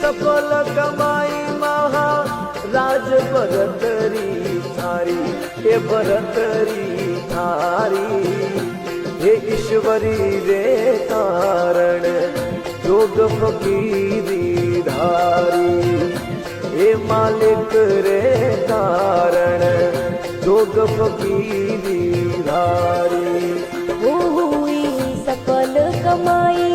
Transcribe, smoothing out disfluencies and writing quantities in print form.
सफल कमाई महा राज भरतरी थारी, हे भरतरी थारी। हे ईश्वरी रे कारण जोग फकीरी धारी, हे मालिक रे कारण जोग फकीरी धारी। हुई सफल कमाई